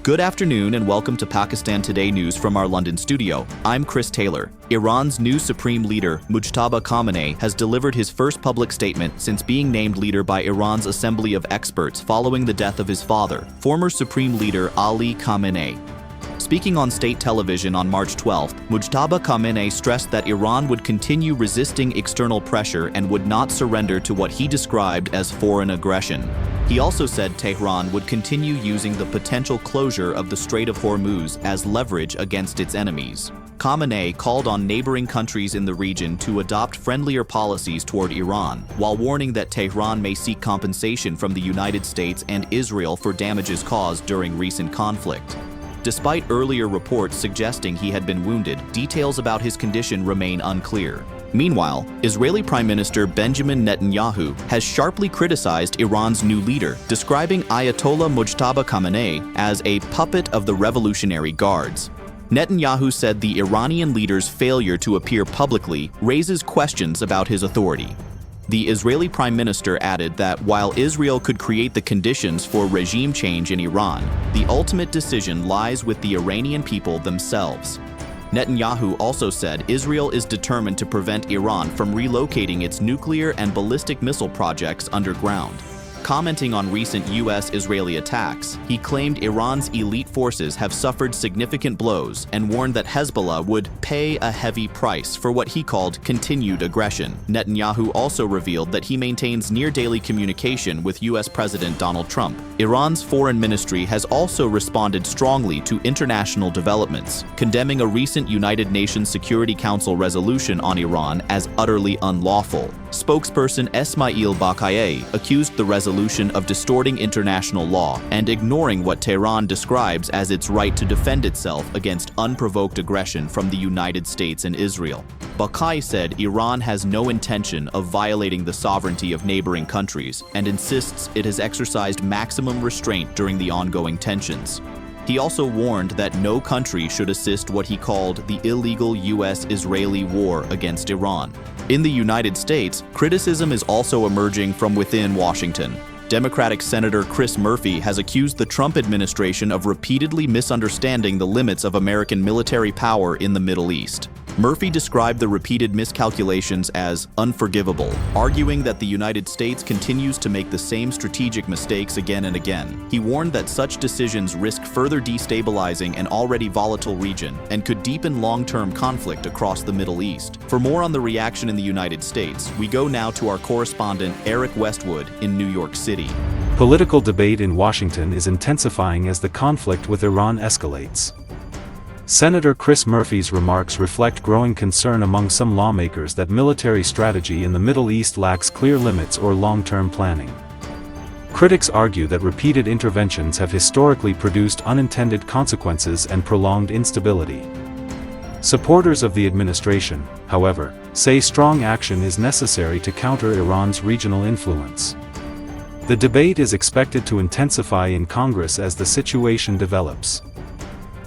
Good afternoon and welcome to Pakistan Today News from our London studio. I'm Chris Taylor. Iran's new supreme leader, Mujtaba Khamenei, has delivered his first public statement since being named leader by Iran's Assembly of Experts following the death of his father, former supreme leader Ali Khamenei. Speaking on state television on March 12th, Mujtaba Khamenei stressed that Iran would continue resisting external pressure and would not surrender to what he described as foreign aggression. He also said Tehran would continue using the potential closure of the Strait of Hormuz as leverage against its enemies. Khamenei called on neighboring countries in the region to adopt friendlier policies toward Iran, while warning that Tehran may seek compensation from the United States and Israel for damages caused during recent conflict. Despite earlier reports suggesting he had been wounded, details about his condition remain unclear. Meanwhile, Israeli Prime Minister Benjamin Netanyahu has sharply criticized Iran's new leader, describing Ayatollah Mujtaba Khamenei as a puppet of the Revolutionary Guards. Netanyahu said the Iranian leader's failure to appear publicly raises questions about his authority. The Israeli Prime Minister added that while Israel could create the conditions for regime change in Iran, the ultimate decision lies with the Iranian people themselves. Netanyahu also said Israel is determined to prevent Iran from relocating its nuclear and ballistic missile projects underground. Commenting on recent U.S.-Israeli attacks, he claimed Iran's elite forces have suffered significant blows and warned that Hezbollah would pay a heavy price for what he called continued aggression. Netanyahu also revealed that he maintains near-daily communication with U.S. President Donald Trump. Iran's foreign ministry has also responded strongly to international developments, condemning a recent United Nations Security Council resolution on Iran as utterly unlawful. Spokesperson Esmail Baqai accused the resolution of distorting international law and ignoring what Tehran describes as its right to defend itself against unprovoked aggression from the United States and Israel. Baqai said Iran has no intention of violating the sovereignty of neighboring countries and insists it has exercised maximum restraint during the ongoing tensions. He also warned that no country should assist what he called the illegal U.S.-Israeli war against Iran. In the United States, criticism is also emerging from within Washington. Democratic Senator Chris Murphy has accused the Trump administration of repeatedly misunderstanding the limits of American military power in the Middle East. Murphy described the repeated miscalculations as unforgivable, arguing that the United States continues to make the same strategic mistakes again and again. He warned that such decisions risk further destabilizing an already volatile region and could deepen long-term conflict across the Middle East. For more on the reaction in the United States, we go now to our correspondent Eric Westwood in New York City. Political debate in Washington is intensifying as the conflict with Iran escalates. Senator Chris Murphy's remarks reflect growing concern among some lawmakers that military strategy in the Middle East lacks clear limits or long-term planning. Critics argue that repeated interventions have historically produced unintended consequences and prolonged instability. Supporters of the administration, however, say strong action is necessary to counter Iran's regional influence. The debate is expected to intensify in Congress as the situation develops.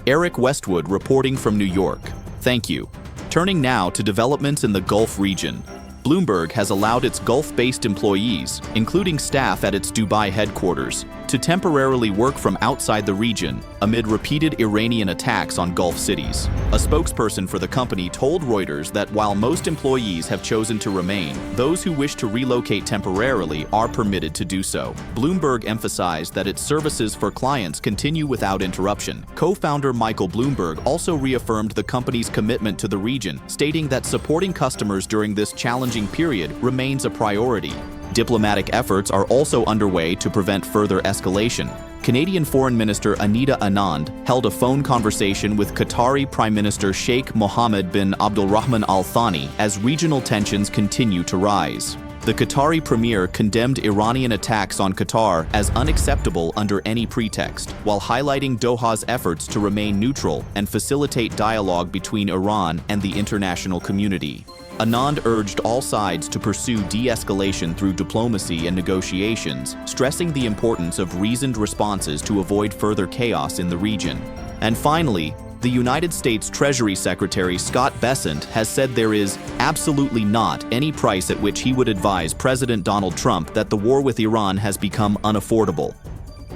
Eric Westwood reporting from New York. Thank you. Turning now to developments in the Gulf region. Bloomberg has allowed its Gulf-based employees, including staff at its Dubai headquarters, to temporarily work from outside the region amid repeated Iranian attacks on Gulf cities. A spokesperson for the company told Reuters that while most employees have chosen to remain, those who wish to relocate temporarily are permitted to do so. Bloomberg emphasized that its services for clients continue without interruption. Co-founder Michael Bloomberg also reaffirmed the company's commitment to the region, stating that supporting customers during this challenging period remains a priority. Diplomatic efforts are also underway to prevent further escalation. Canadian Foreign Minister Anita Anand held a phone conversation with Qatari Prime Minister Sheikh Mohammed bin Abdulrahman Al Thani as regional tensions continue to rise. The Qatari premier condemned Iranian attacks on Qatar as unacceptable under any pretext, while highlighting Doha's efforts to remain neutral and facilitate dialogue between Iran and the international community. Anand urged all sides to pursue de-escalation through diplomacy and negotiations, stressing the importance of reasoned responses to avoid further chaos in the region. And finally, the United States Treasury Secretary Scott Bessent has said there is absolutely not any price at which he would advise President Donald Trump that the war with Iran has become unaffordable.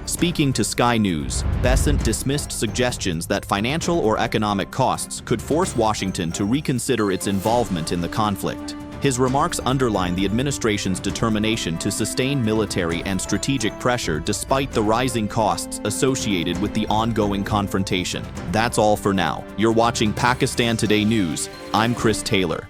Speaking to Sky News, Besant dismissed suggestions that financial or economic costs could force Washington to reconsider its involvement in the conflict. His remarks underline the administration's determination to sustain military and strategic pressure despite the rising costs associated with the ongoing confrontation. That's all for now. You're watching Pakistan Today News. I'm Chris Taylor.